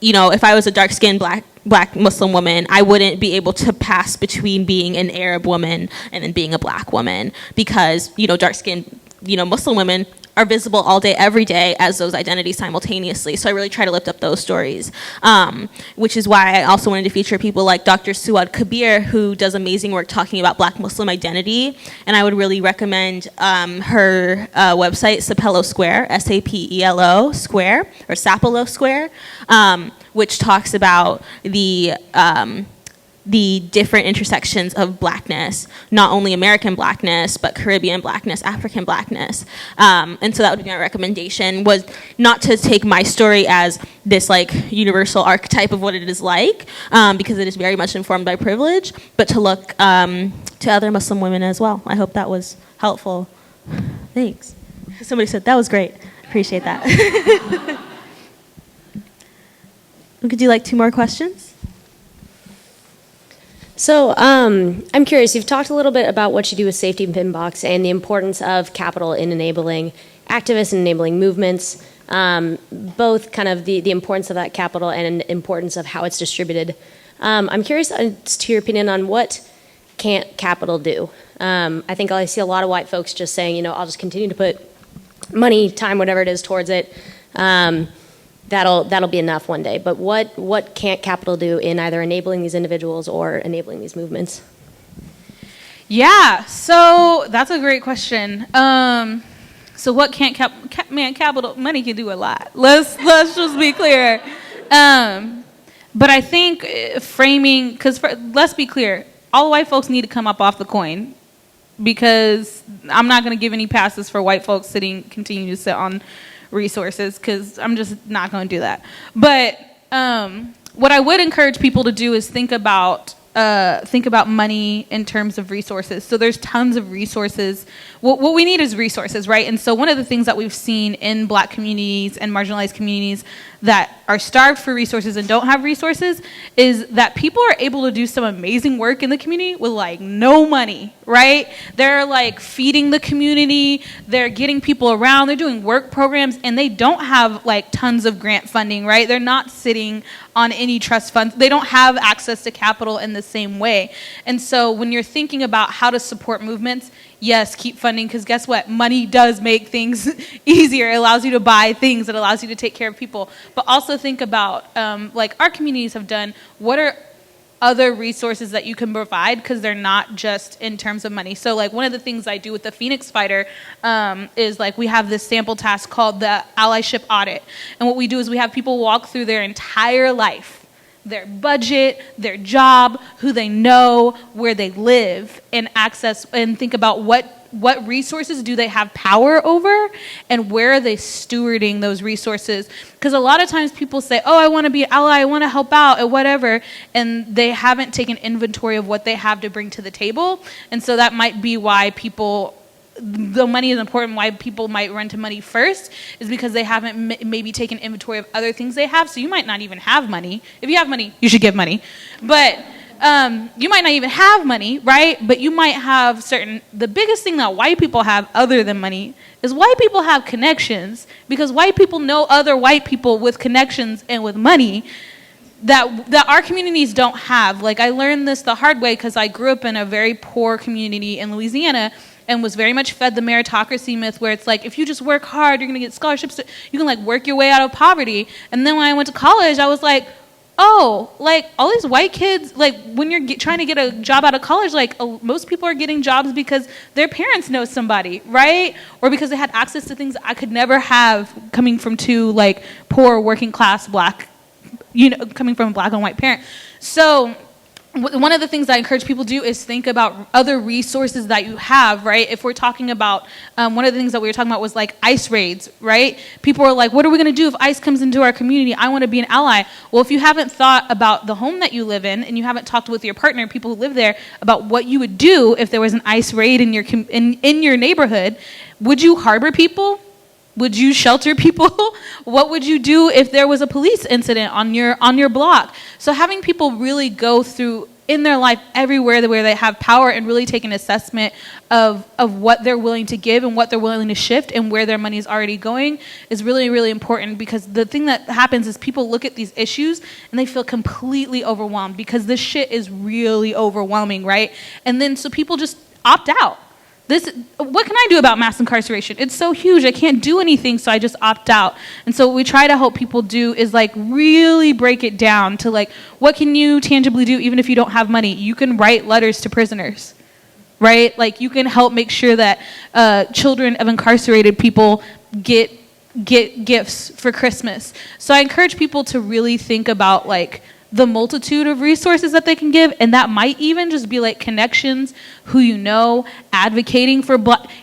if I was a dark-skinned black Muslim woman, I wouldn't be able to pass between being an Arab woman and then being a black woman because, dark-skinned, Muslim women are visible all day, every day as those identities simultaneously. So I really try to lift up those stories, which is why I also wanted to feature people like Dr. Suad Kabir, who does amazing work talking about black Muslim identity. And I would really recommend her website, Sapelo Square, S-A-P-E-L-O Square, or Sapelo Square, which talks about the different intersections of blackness, not only American blackness, but Caribbean blackness, African blackness. And so that would be my recommendation, was not to take my story as this universal archetype of what it is like, because it is very much informed by privilege, but to look to other Muslim women as well. I hope that was helpful. Thanks. Somebody said, that was great. Appreciate that. We could do 2 more questions. So I'm curious, you've talked a little bit about what you do with Safety Pin Box and the importance of capital in enabling activists and enabling movements, both kind of the importance of that capital and importance of how it's distributed. I'm curious to your opinion on what can't capital do. I think I see a lot of white folks just saying, I'll just continue to put money, time, whatever it is towards it. that'll be enough one day. But what can't capital do in either enabling these individuals or enabling these movements? Yeah, so that's a great question. So what can't capital money can do a lot. Let's just be clear. But I think framing, because let's be clear, all white folks need to come up off the coin, because I'm not going to give any passes for white folks continue to sit on resources, because I'm just not going to do that. But what I would encourage people to do is think about money in terms of resources. So there's tons of resources. What we need is resources, right? And so one of the things that we've seen in Black communities and marginalized communities that are starved for resources and don't have resources is that people are able to do some amazing work in the community with like no money, right? They're like feeding the community, they're getting people around, they're doing work programs, and they don't have like tons of grant funding, right? They're not sitting on any trust funds. They don't have access to capital in the same way. And so when you're thinking about how to support movements, yes, keep funding, because guess what? Money does make things easier. It allows you to buy things. It allows you to take care of people. But also think about, like our communities have done, what are other resources that you can provide, because they're not just in terms of money. So like one of the things I do with the Phoenix Fighter is like we have this sample task called the allyship audit. And what we do is we have people walk through their entire life, their budget, their job, who they know, where they live, and access and think about what resources do they have power over, and where are they stewarding those resources. Because a lot of times people say, oh, I want to be an ally, I want to help out, or whatever, and they haven't taken inventory of what they have to bring to the table. And so that might be why the money is important, why people might run to money first, is because they haven't maybe taken inventory of other things they have. So you might not even have money. If you have money, you should give money. But you might not even have money, right? But you might have the biggest thing that white people have other than money is white people have connections, because white people know other white people with connections and with money that our communities don't have. Like I learned this the hard way because I grew up in a very poor community in Louisiana, and was very much fed the meritocracy myth, where it's like, if you just work hard, you're gonna get scholarships, you can like work your way out of poverty. And then when I went to college, I was like, oh, like all these white kids, like when you're trying to get a job out of college, like most people are getting jobs because their parents know somebody, right? Or because they had access to things I could never have coming from two like poor working class Black, coming from a Black and white parent. So one of the things I encourage people to do is think about other resources that you have, right? If we're talking about, one of the things that we were talking about was like ICE raids, right? People are like, what are we gonna do if ICE comes into our community? I wanna be an ally. Well, if you haven't thought about the home that you live in, and you haven't talked with your partner, people who live there, about what you would do if there was an ICE raid in your neighborhood, would you harbor people? Would you shelter people? What would you do if there was a police incident on your block? So having people really go through in their life everywhere where they have power and really take an assessment of what they're willing to give and what they're willing to shift and where their money is already going is really, really important, because the thing that happens is people look at these issues and they feel completely overwhelmed because this shit is really overwhelming, right? And then so people just opt out. What can I do about mass incarceration? It's so huge, I can't do anything, so I just opt out. And so what we try to help people do is like really break it down to like, what can you tangibly do even if you don't have money? You can write letters to prisoners, right? Like you can help make sure that children of incarcerated people get gifts for Christmas. So I encourage people to really think about like the multitude of resources that they can give, and that might even just be like connections, who you know, advocating for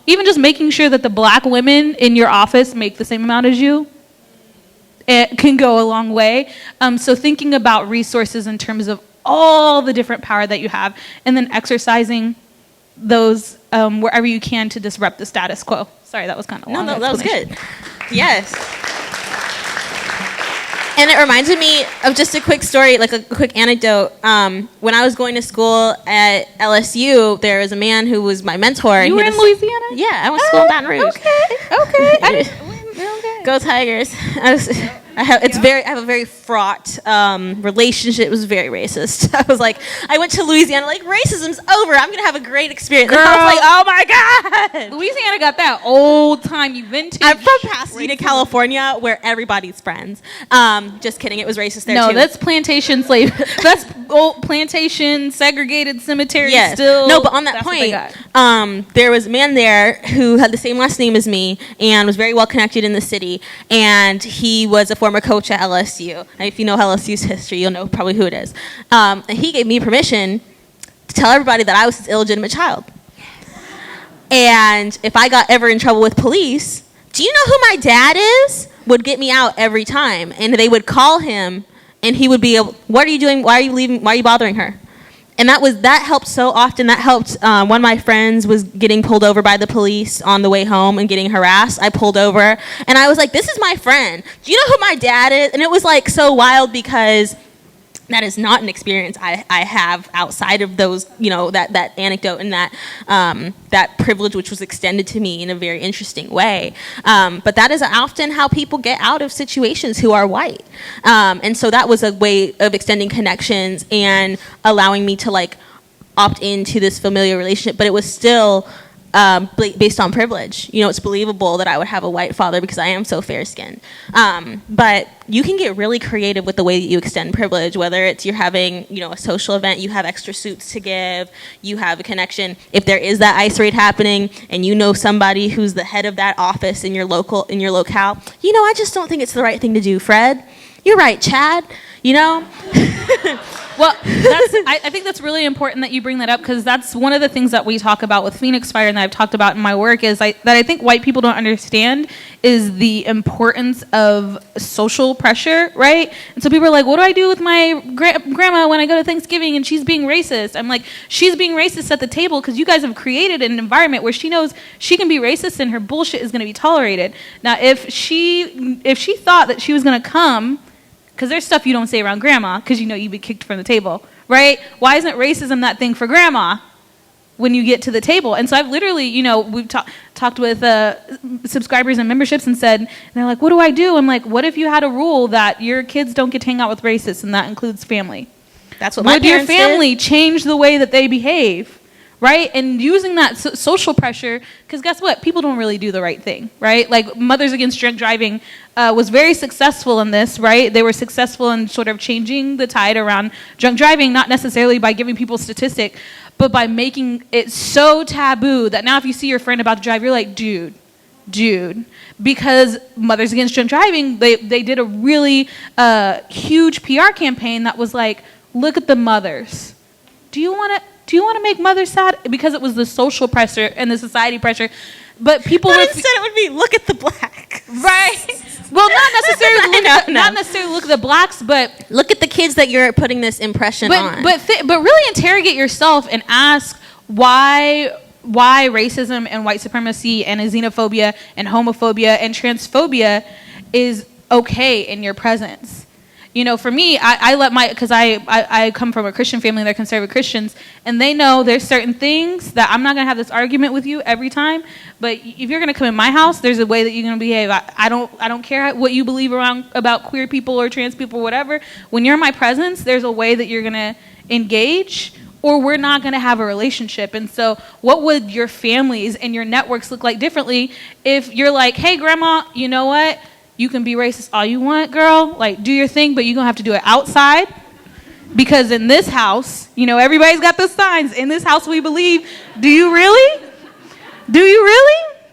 even just making sure that the Black women in your office make the same amount as you. It can go a long way. So thinking about resources in terms of all the different power that you have, and then exercising those wherever you can to disrupt the status quo. Sorry, that was kind of long. No, that was good. Yes. And it reminded me of just a quick story, like a quick anecdote. When I was going to school at LSU, there was a man who was my mentor. You were in Louisiana? Yeah, I went to school in Baton Rouge. Okay. Go Tigers. I have a very fraught relationship. It was very racist. I was like, I went to Louisiana, like, racism's over. I'm going to have a great experience. And I was like, oh my God. Louisiana got that old timey vintage. I'm from Pasadena, California, where everybody's friends. Just kidding. It was racist there, too. No, that's plantation slave. That's old plantation, segregated cemetery Yes. still. No, but on that point, there was a man there who had the same last name as me and was very well connected in the city. And he was a former coach at LSU. And if you know LSU's history, you'll know probably who it is. And he gave me permission to tell everybody that I was his illegitimate child. And if I got ever in trouble with police, do you know who my dad is? Would get me out every time. And they would call him, and he would be able, what are you doing? Why are you leaving? Why are you bothering her? And that helped so often. That helped. One of my friends was getting pulled over by the police on the way home and getting harassed. I pulled over, and I was like, this is my friend. Do you know who my dad is? And it was like so wild because that is not an experience I have outside of those, that anecdote and that privilege which was extended to me in a very interesting way. But that is often how people get out of situations who are white. And so that was a way of extending connections and allowing me to like opt into this familiar relationship, but it was still based on privilege. It's believable that I would have a white father because I am so fair-skinned. But you can get really creative with the way that you extend privilege, whether it's you're having, a social event, you have extra suits to give, you have a connection. If there is that ICE raid happening and you know somebody who's the head of that office in your locale, I just don't think it's the right thing to do, Fred. You're right, Chad, Well, I think that's really important that you bring that up because that's one of the things that we talk about with Phoenix Fire and that I've talked about in my work is that I think white people don't understand is the importance of social pressure, right? And so people are like, what do I do with my grandma when I go to Thanksgiving and she's being racist? I'm like, she's being racist at the table because you guys have created an environment where she knows she can be racist and her bullshit is going to be tolerated. Now, if she thought that she was going to come, because there's stuff you don't say around grandma because you'd be kicked from the table, right? Why isn't racism that thing for grandma when you get to the table? And so I've literally, we've talked with subscribers and memberships and they're like, what do I do? I'm like, what if you had a rule that your kids don't get to hang out with racists and that includes family? That's what my parents did. Would your family change the way that they behave? Right? And using that social pressure, because guess what? People don't really do the right thing, right? Like Mothers Against Drunk Driving was very successful in this, right? They were successful in sort of changing the tide around drunk driving, not necessarily by giving people statistics, but by making it so taboo that now if you see your friend about to drive, you're like, dude. Because Mothers Against Drunk Driving, they did a really huge PR campaign that was like, look at the mothers. Do you want to make mothers sad? Because it was the social pressure and the society pressure. But people instead it would be look at the blacks. Right. Well, not necessarily look at the blacks, but look at the kids that you're putting this impression on. But really interrogate yourself and ask why racism and white supremacy and xenophobia and homophobia and transphobia is okay in your presence. For me, because I come from a Christian family, they're conservative Christians, and they know there's certain things that I'm not going to have this argument with you every time, but if you're going to come in my house, there's a way that you're going to behave. I don't care what you believe about queer people or trans people or whatever. When you're in my presence, there's a way that you're going to engage, or we're not going to have a relationship. And so what would your families and your networks look like differently if you're like, hey, grandma, you know what? You can be racist all you want, girl. Like, do your thing, but you're going to have to do it outside. Because in this house, everybody's got the signs. In this house, we believe. Do you really?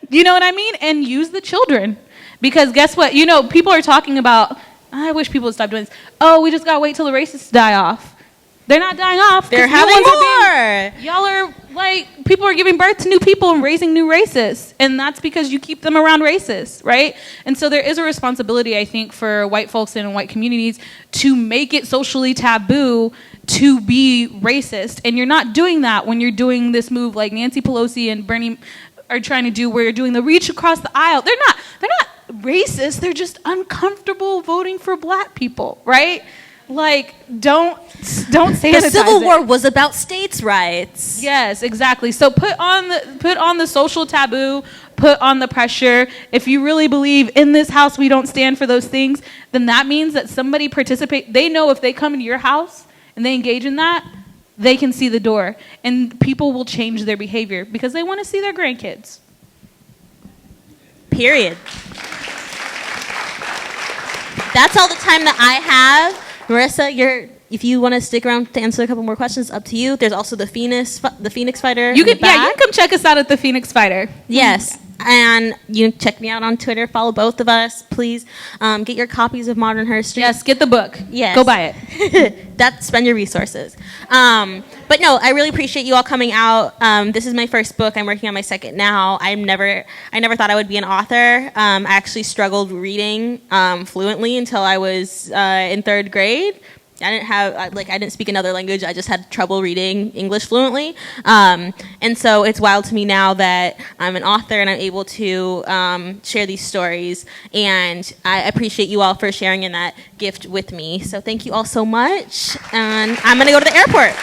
You know what I mean? And use the children. Because guess what? People are talking about, I wish people would stop doing this. Oh, we just got to wait till the racists die off. They're not dying off. They're having more. Y'all are like, people are giving birth to new people and raising new racists. And that's because you keep them around racists, right? And so there is a responsibility, I think, for white folks and white communities to make it socially taboo to be racist. And you're not doing that when you're doing this move like Nancy Pelosi and Bernie are trying to do, where you're doing the reach across the aisle. They're not racist. They're just uncomfortable voting for black people, right? Like, don't sanitize The Civil it. War was about states' rights. Yes, exactly. So put on the social taboo, put on the pressure. If you really believe in this house we don't stand for those things, then that means that somebody they know if they come into your house and they engage in that, they can see the door. And people will change their behavior because they want to see their grandkids. Period. That's all the time that I have. Marissa, if you want to stick around to answer a couple more questions, up to you. There's also the Phoenix Fighter. You can come check us out at the Phoenix Fighter. Yes. And you can check me out on Twitter. Follow both of us, please. Get your copies of Modern HerStory. Yes, get the book. Yes. Go buy it. Spend your resources. But no, I really appreciate you all coming out. This is my first book. I'm working on my second now. I never thought I would be an author. I actually struggled reading fluently until I was in third grade. I didn't speak another language. I just had trouble reading English fluently. And so it's wild to me now that I'm an author and I'm able to share these stories. And I appreciate you all for sharing in that gift with me. So thank you all so much. And I'm going to go to the airport.